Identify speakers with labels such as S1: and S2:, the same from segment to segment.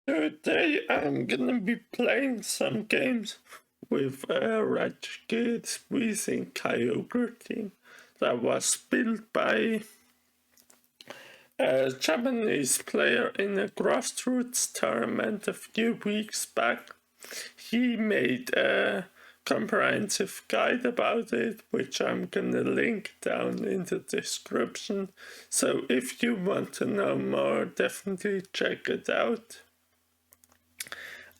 S1: Today I'm gonna be playing some games with REGIGIGAS WHEEZING Kyogre team that was built by a Japanese player in a grassroots tournament a few weeks back. He made a comprehensive guide about it, which I'm gonna link down in the description. So if you want to know more, definitely check it out.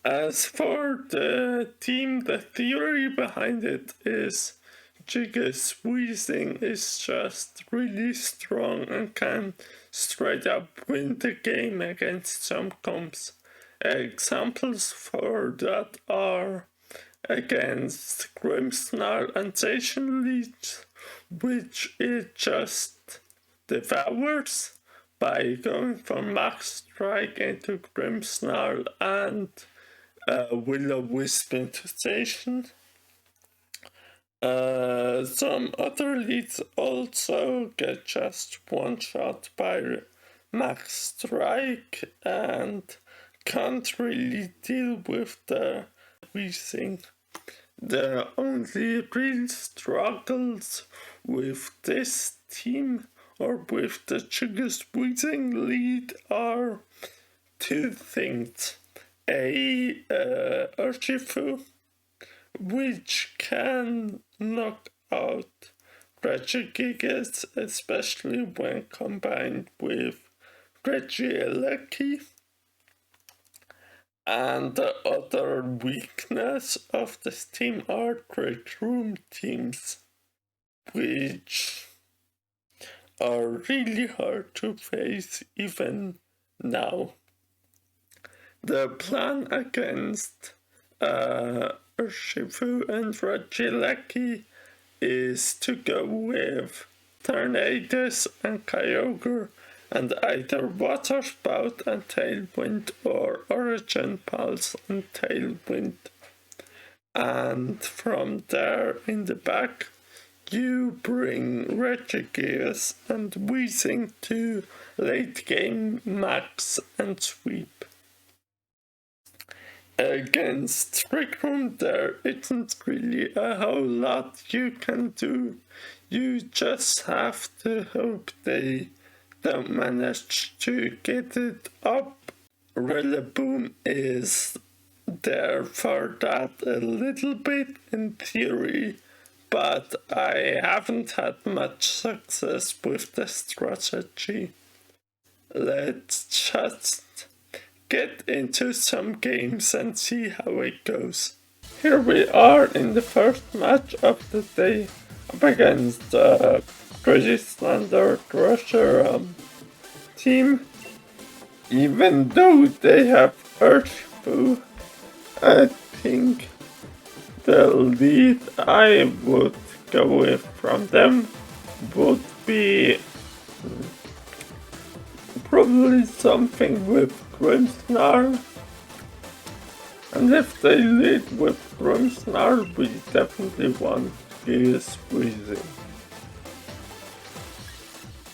S1: As for the team, the theory behind it is Gigas Wheezing is just really strong and can straight up win the game against some comps. Examples for that are against Grimmsnarl and Station Leech, which it just devours by going from Max Strike into Grimmsnarl and Will-O-Wisp into Station. Some other leads also get just one shot by Max Strike and can't really deal with the Wheezing. The only real struggles with this team or with the Gigas Wheezing lead are two things. Urshifu, which can knock out Regigigas, especially when combined with Regieleki. And the other weakness of this team are Zekrom teams, which are really hard to face even now. The plan against Urshifu and Regieleki is to go with Tornadus and Kyogre and either Water Spout and Tailwind or Origin Pulse and Tailwind. And from there in the back you bring Regigigas and Wheezing to late game max and sweep. Against Zekrom there isn't really a whole lot you can do. You just have to hope they don't manage to get it up. Rillaboom is there for that a little bit in theory, but I haven't had much success with the strategy. Let's just get into some games and see how it goes. Here we are in the first match of the day up against the pretty standard Reshiram team. Even though they have Urshifu, I think the lead I would go with from them would be probably something with Grimmsnarl. And if they lead with Grimmsnarl, we definitely want Gigas Wheezing.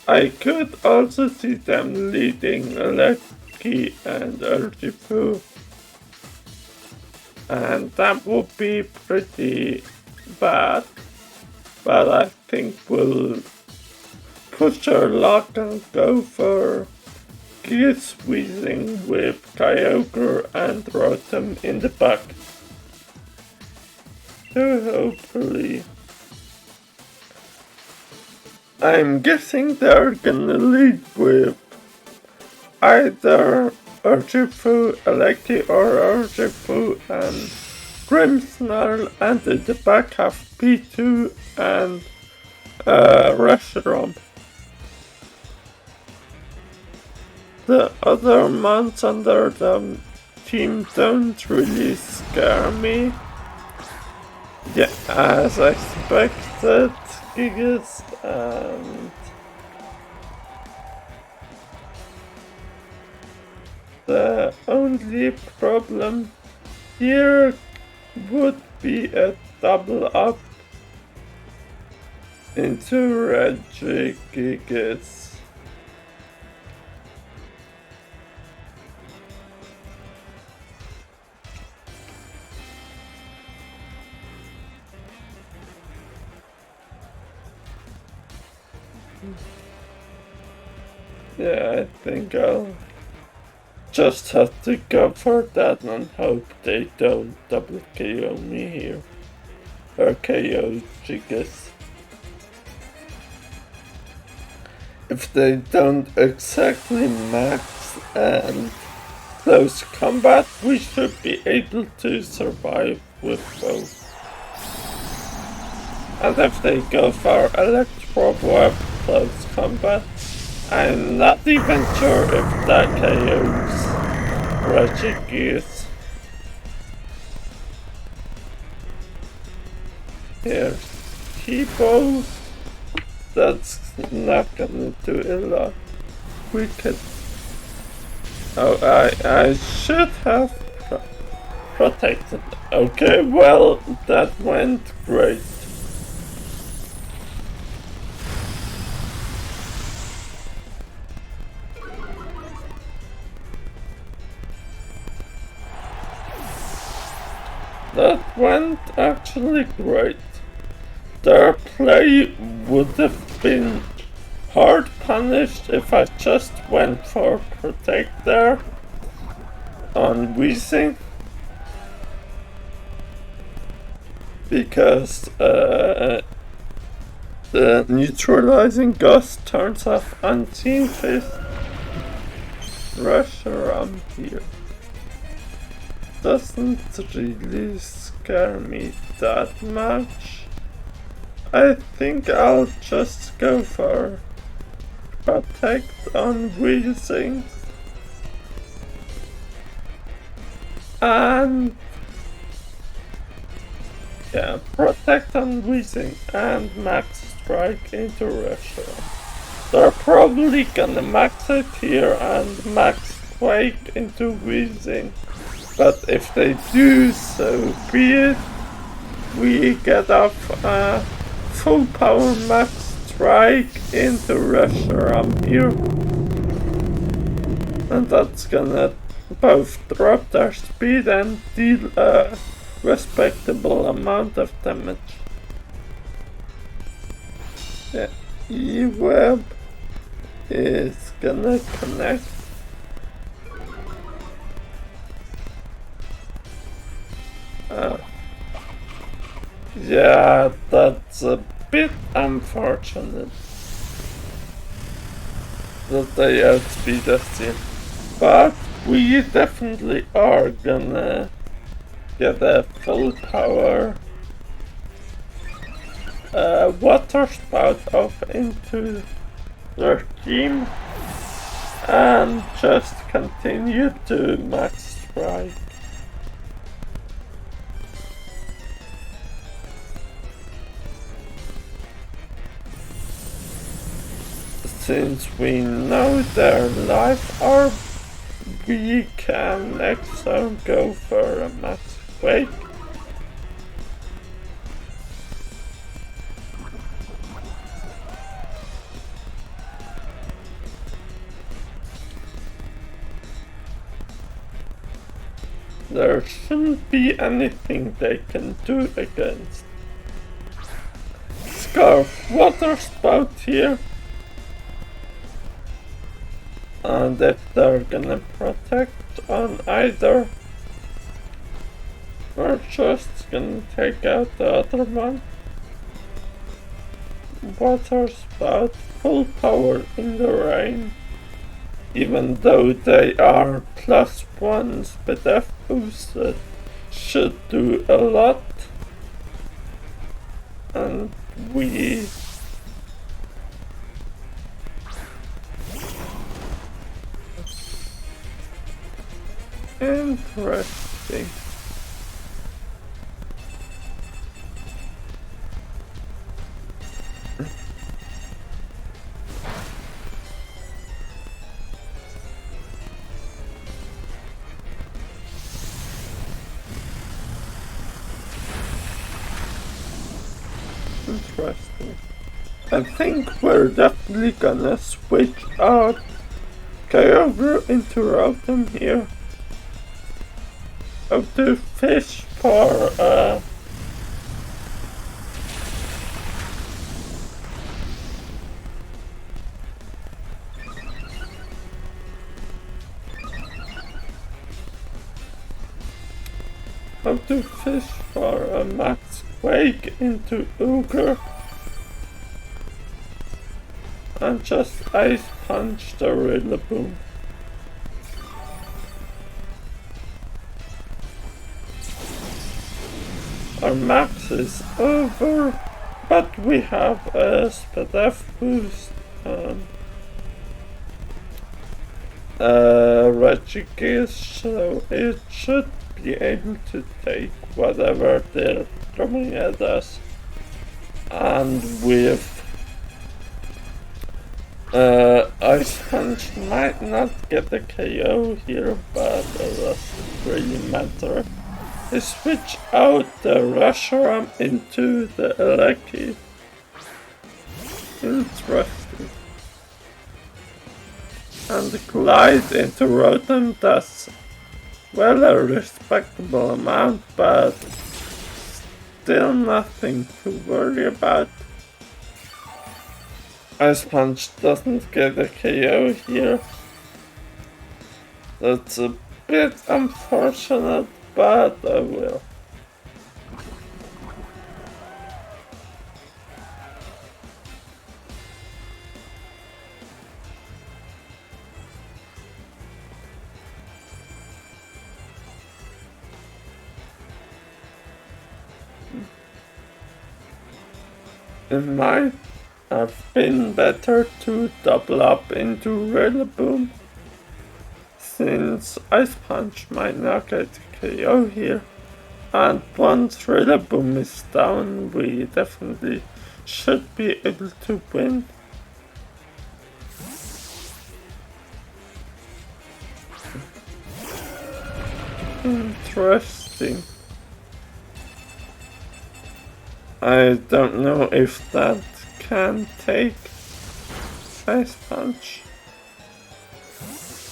S1: I could also see them leading Lucky and Urshifu, and that would be pretty bad, but I think we'll push our luck and go for Gigas Wheezing with Kyogre and Rotom in the back. So hopefully, I'm guessing they're gonna lead with either Urshifu, Aleki or Urshifu and Grimmsnarl, and in the back have P2 and Reshiram. The other mons under the team don't really scare me. Yeah, as expected, Gigas and the only problem here would be a double up into Regigigas. Yeah, I think I'll just have to go for that and hope they don't double KO me here. Or KO Gigas. If they don't exactly max and close combat, we should be able to survive with both. And if they go for Electro Web close combat, I'm not even sure if that KOs Regigigas. Here's Kibo. That's not gonna do a lot. We could. Oh, I should have protected. Okay, well, that went great. That went actually great. Their play would have been hard punished if I just went for protect there on Wheezing, because the neutralizing gust turns off unseen fist. Reshiram here doesn't really scare me that much. I think I'll just go for protect on Wheezing and yeah, protect on Wheezing and max strike into Reshiram. They're probably gonna max it here and max quake into Wheezing, but if they do, so be it. We get off full power max strike into Reshiram here, and that's gonna both drop their speed and deal a respectable amount of damage. Yeah, E-Web is gonna connect. Yeah, that's a bit unfortunate that they outspeed us here, but we definitely are gonna get a full power water spout off into their team and just continue to max strike. Since we know their life orb, we can next turn go for a max quake. There shouldn't be anything they can do against. Scarf water spout here. And if they're gonna protect on either, we're just gonna take out the other one. Water spout full power in the rain. Even though they are +1 speed F boosted, should do a lot. And we interesting. Interesting. I think we're definitely gonna switch out Kyogre into Rotom here. Of the fish for How to fish for a max quake into Ogre and just ice punch the Rillaboom. Our max is over, but we have a SPDF boost and Regigigas, so it should be able to take whatever they're throwing at us. And with Ice Punch might not get a KO here, but it doesn't really matter. I switch out the Reshiram into the Eleki. Interesting. And the glide into Rotom does well a respectable amount, but still nothing to worry about. Ice Punch doesn't get a KO here. That's a bit unfortunate, but I will. It might have been better to double up into Rillaboom, since Ice Punch might not get KO here, and once Rillaboom is down we definitely should be able to win. Interesting. I don't know if that can take Ice Punch.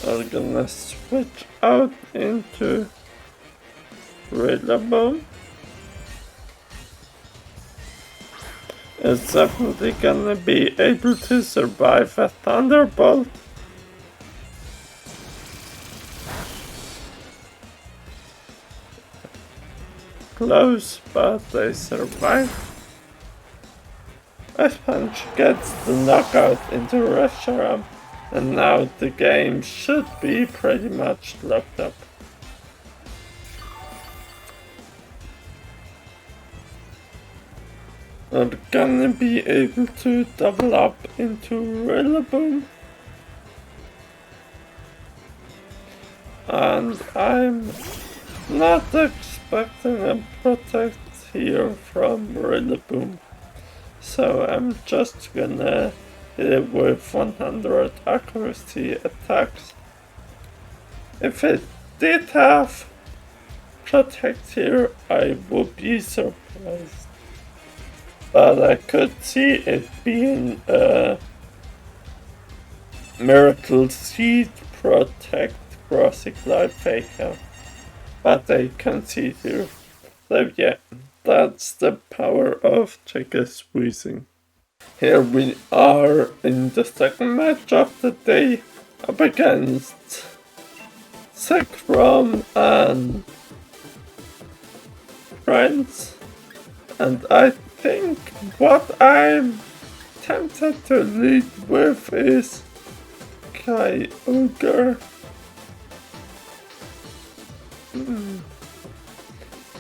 S1: I'm gonna switch out into Rillaboom. It's definitely gonna be able to survive a Thunderbolt. Close, but they survive. Ice Punch gets the knockout into Reshiram, and now the game should be pretty much locked up. I'm gonna be able to double up into Rillaboom. And I'm not expecting a protect here from Rillaboom, so I'm just gonna hit it with 100 accuracy attacks. If it did have protect here, I would be surprised, but I could see it being a Miracle Seed protect Grassy Glide fake out. But I can see here. So yeah, that's the power of Gigas Wheezing. Here we are in the second match of the day, up against Zekrom and friends. And I think what I'm tempted to lead with is Kyogre.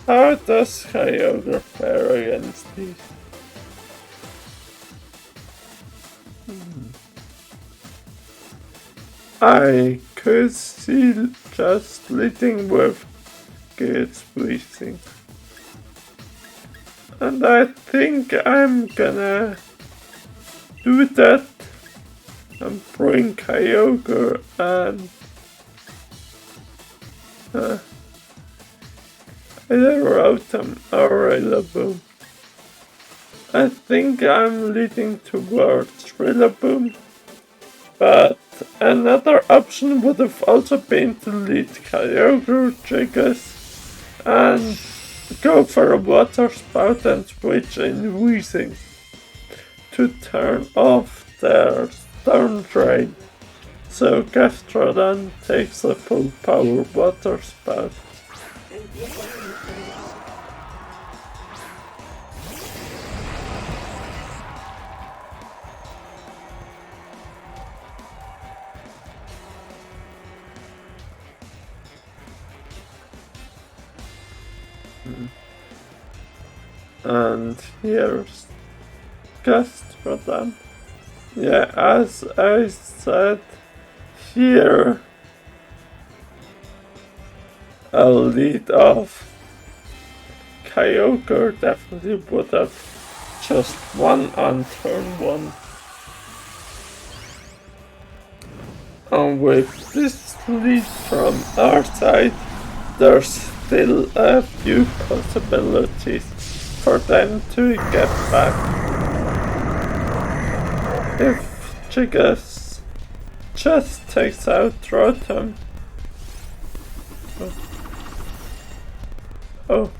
S1: How does Kyogre fare against these? I could see just leading with Gigas Wheezing. And I think I'm gonna do that and bring Kyogre and either Rotom or Rillaboom. I think I'm leading towards Rillaboom, but another option would have also been to lead Kyogre, Gigas, and go for a water spout and switch in Wheezing to turn off their Storm Drain, so Gastrodon takes a full power water spout. And here's Gastrodon. Yeah, as I said, here I'll lead off. Kyogre definitely would have just won on turn 1. And with this lead from our side, there's still a few possibilities for them to get back. If Gigas just takes out Rotom. Oh.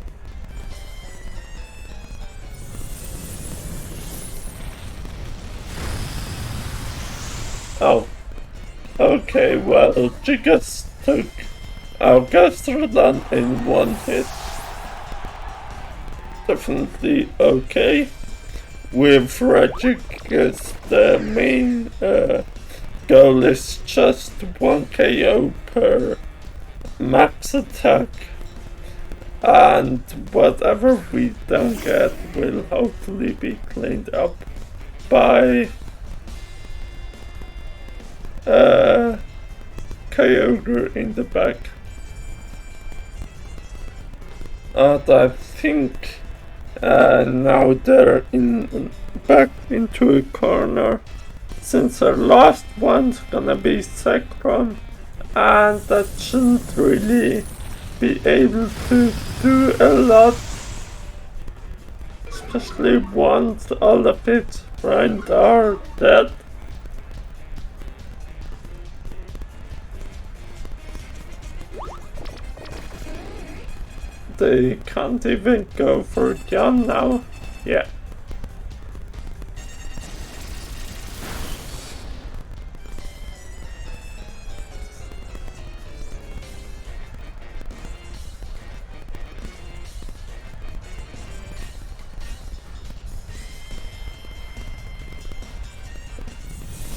S1: Oh. Okay, well, Gigas took our Gastrodon in 1 hit. Definitely okay. With Regigigas, the main goal is just 1 KO per max attack. And whatever we don't get will hopefully be cleaned up by Kyogre in the back. And I think now they're back into a corner, since our last one's gonna be Zekrom, and that shouldn't really be able to do a lot, especially once all of its friends are dead. They can't even go for John now. Yeah.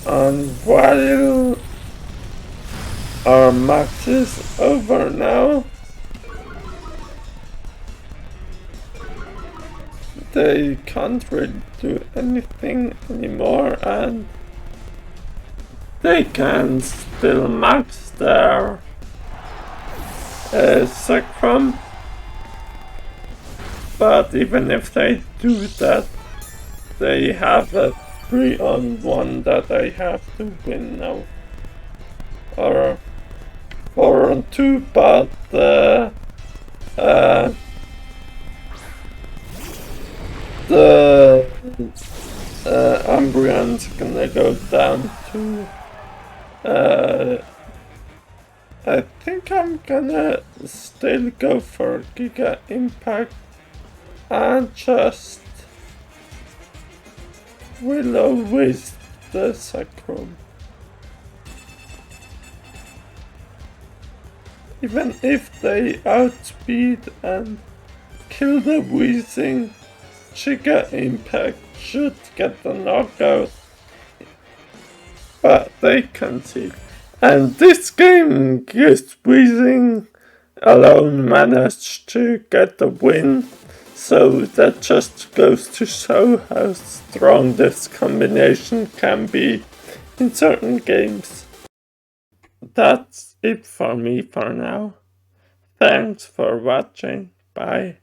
S1: And while our match is over now, they can't really do anything anymore, and they can still max their Zekrom. But even if they do that, they have a 3-on-1 that I have to win now. Or 4-on-2, but the Umbreon's gonna go down to I think I'm gonna still go for Giga Impact and just Willow with the Zekrom. Even if they outspeed and kill the Wheezing, Giga Impact should get the knockout, but they concede. And this game, just Wheezing alone managed to get the win, so that just goes to show how strong this combination can be in certain games. That's it for me for now. Thanks for watching. Bye.